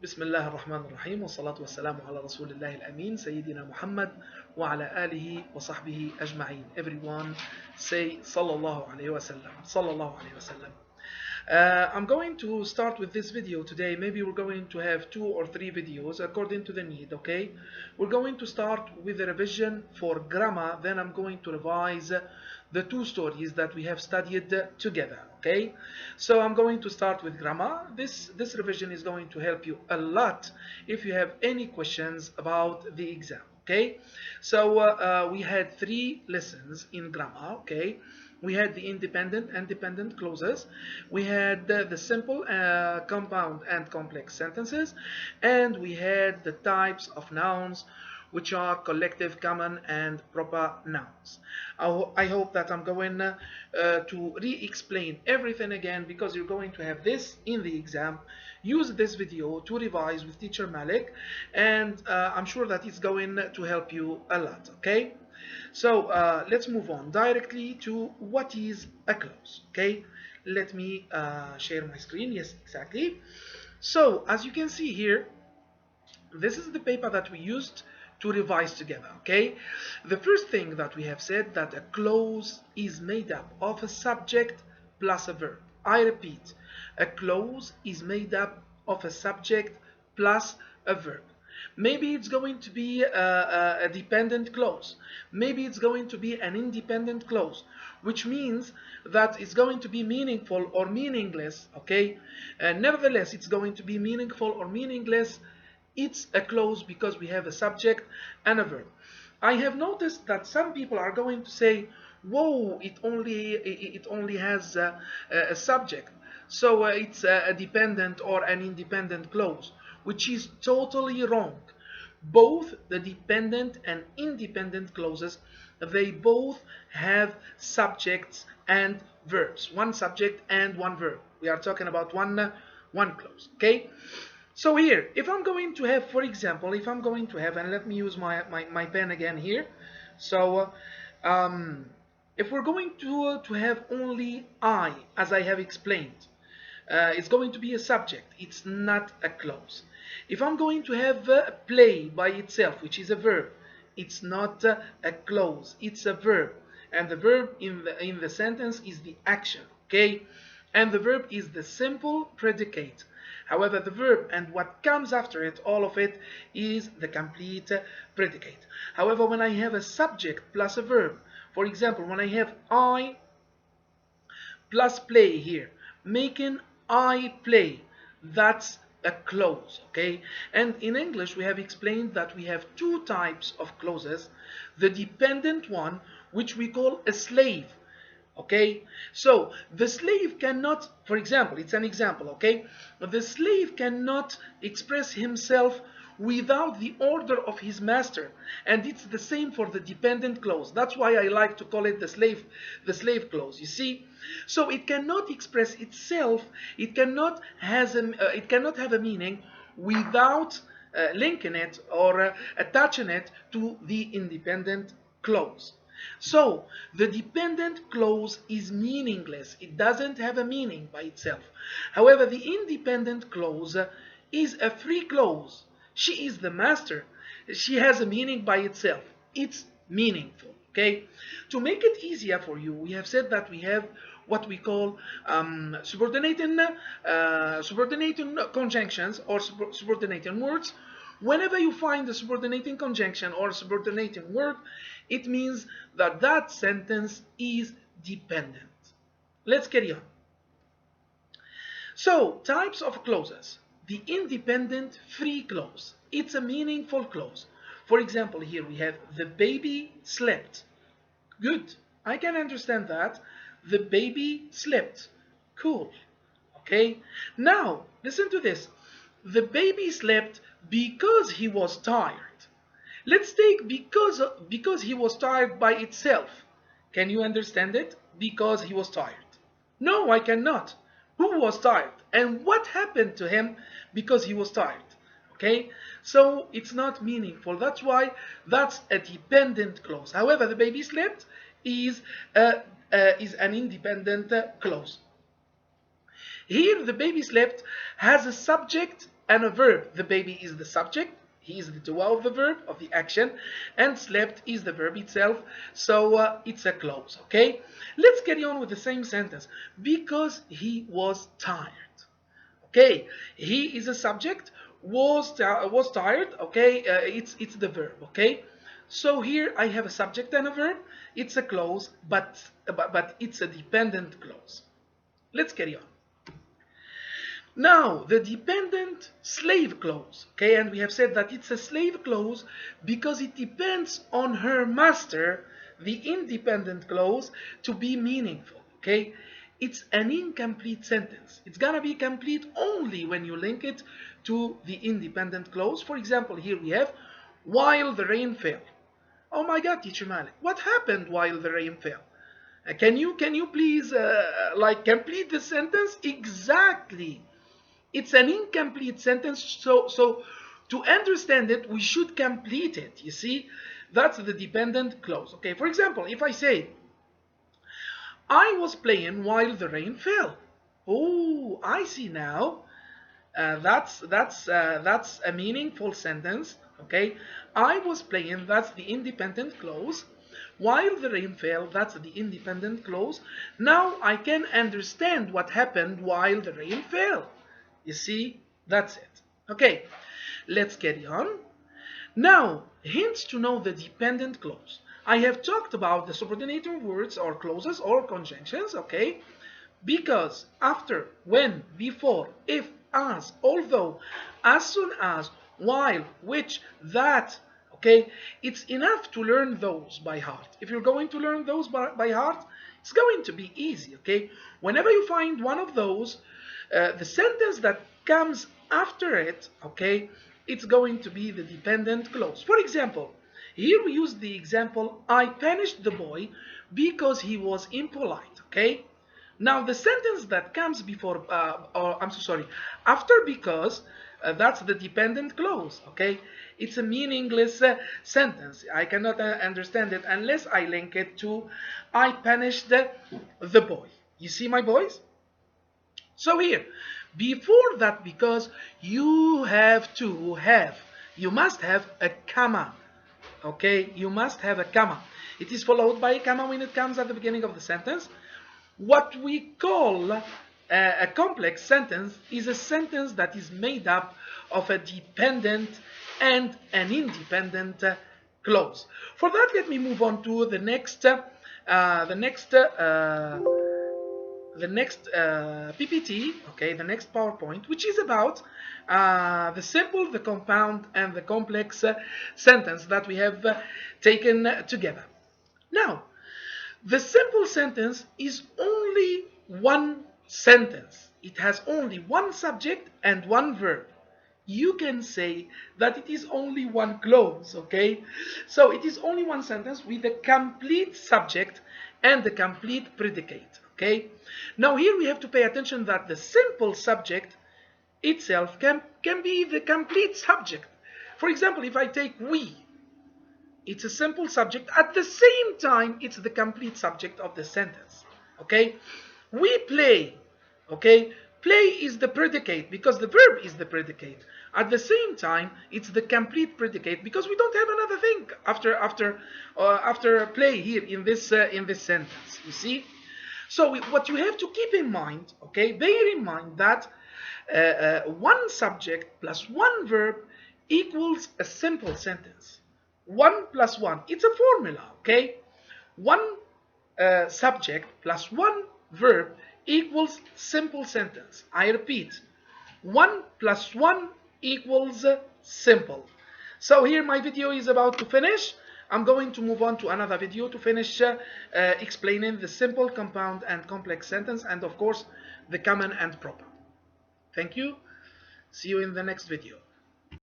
بسم الله الرحمن الرحيم والصلاة والسلام على رسول الله الأمين سيدنا محمد وعلى آله وصحبه أجمعين. Everyone say صلى الله عليه وسلم. صلى الله عليه وسلم. I'm going to start with this video today. Maybe we're going to have 2 or 3 videos according to the need, okay? We're going to start with a revision for grammar, then I'm going to revise the 2 stories that we have studied together, okay? So I'm going to start with grammar. This revision is going to help you a lot if you have any questions about the exam, okay? So we had 3 lessons in grammar, okay? We had the independent and dependent clauses. We had the simple, compound, and complex sentences. And we had the types of nouns, which are collective, common, and proper nouns. I hope that I'm going to re-explain everything again because you're going to have this in the exam. Use this video to revise with teacher Malik, and I'm sure that it's going to help you a lot, okay? So let's move on directly to what is a clause, okay? Let me share my screen. Yes, exactly. So as you can see here, this is the paper that we used to revise together, okay? The first thing that we have said that a clause is made up of a subject plus a verb. I repeat, a clause is made up of a subject plus a verb. Maybe it's going to be a dependent clause. Maybe it's going to be an independent clause, which means that it's going to be meaningful or meaningless, okay? Nevertheless, it's going to be meaningful or meaningless. It's a clause because we have a subject and a verb. I have noticed that some people are going to say, whoa, it only has a subject. So it's a dependent or an independent clause, which is totally wrong. Both the dependent and independent clauses, they both have subjects and verbs. One subject and one verb. We are talking about one clause, okay? So here, if I'm going to have, for example, if I'm going to have, and let me use my pen again here. So if we're going to have only I, as I have explained, it's going to be a subject. It's not a clause. If I'm going to have play by itself, which is a verb, it's not a clause. It's a verb, and the verb in the sentence is the action. Okay, and the verb is the simple predicate. However, the verb and what comes after it, all of it, is the complete predicate. However, when I have a subject plus a verb, for example, when I have I plus play here, making I play, that's a clause, okay? And in English, we have explained that we have 2 types of clauses. The dependent one, which we call a slave, okay? So the slave cannot, for example, it's an example, okay? The slave cannot express himself without the order of his master, and it's the same for the dependent clause. That's why I like to call it the slave clause, you see? So it cannot express itself, it cannot have a meaning without linking it or attaching it to the independent clause. So the dependent clause is meaningless. It doesn't have a meaning by itself. However, the independent clause is a free clause. She is the master. She has a meaning by itself. It's meaningful. Okay? To make it easier for you, we have said that we have what we call subordinating conjunctions or subordinating words. Whenever you find a subordinating conjunction or subordinating word, it means that that sentence is dependent. Let's carry on. So, types of clauses. The independent free clause. It's a meaningful clause. For example, here we have the baby slept. Good. I can understand that. The baby slept. Cool. Okay. Now, listen to this. The baby slept because he was tired. Let's take because he was tired by itself. Can you understand it? Because he was tired. No, I cannot. Who was tired? And what happened to him because he was tired? Okay? So it's not meaningful. That's why that's a dependent clause. However, the baby slept is an independent clause. Here, the baby slept has a subject and a verb. The baby is the subject. He is the doer of the verb, of the action, and slept is the verb itself, so it's a clause, okay? Let's carry on with the same sentence. Because he was tired. Okay, he is a subject, was tired, okay? It's the verb, okay? So here I have a subject and a verb. It's a clause, but it's a dependent clause. Let's carry on. Now, the dependent slave clause, okay, and we have said that it's a slave clause because it depends on her master, the independent clause, to be meaningful, okay? It's an incomplete sentence. It's gonna be complete only when you link it to the independent clause. For example, here we have, while the rain fell. Oh my God, teacher Malik, what happened while the rain fell? Can you please complete the sentence? Exactly. It's an incomplete sentence, so to understand it, we should complete it. You see, that's the dependent clause. Okay, for example, if I say, I was playing while the rain fell. Oh, I see now. That's a meaningful sentence. Okay, I was playing. That's the independent clause. While the rain fell, that's the independent clause. Now I can understand what happened while the rain fell. You see, that's it. Okay, let's carry on. Now, hints to know the dependent clause. I have talked about the subordinating words or clauses or conjunctions, okay? Because, after, when, before, if, as, although, as soon as, while, which, that, okay? It's enough to learn those by heart. If you're going to learn those by heart, it's going to be easy, okay? Whenever you find one of those, the sentence that comes after it, okay, it's going to be the dependent clause. For example, here we use the example, I punished the boy because he was impolite, okay? Now the sentence that comes before, after because, that's the dependent clause, okay? It's a meaningless sentence. I cannot understand it unless I link it to I punished the boy. You see, my boys? So here, before that because, you must have a comma, okay? You must have a comma. It is followed by a comma when it comes at the beginning of the sentence. What we call a complex sentence is a sentence that is made up of a dependent and an independent clause. For that, let me move on to the next PPT, okay, the next PowerPoint, which is about the simple, the compound, and the complex sentence that we have taken together. Now, the simple sentence is only one sentence. It has only one subject and one verb. You can say that it is only one clause, okay? So it is only one sentence with a complete subject and a complete predicate, okay? Now here we have to pay attention that the simple subject itself can be the complete subject. For example, if I take we, it's a simple subject. At the same time, it's the complete subject of the sentence, okay? We play, okay? Play is the predicate because the verb is the predicate. At the same time, it's the complete predicate because we don't have another thing after play here in this sentence. You see? So what you have to keep in mind, okay? Bear in mind that one subject plus one verb equals a simple sentence. 1 plus 1. It's a formula, okay? One subject plus one verb equals simple sentence. I repeat, 1 plus 1 equals simple. So here my video is about to finish. I'm going to move on to another video to finish explaining the simple, compound, and complex sentence, and of course the common and proper. Thank you. See you in the next video.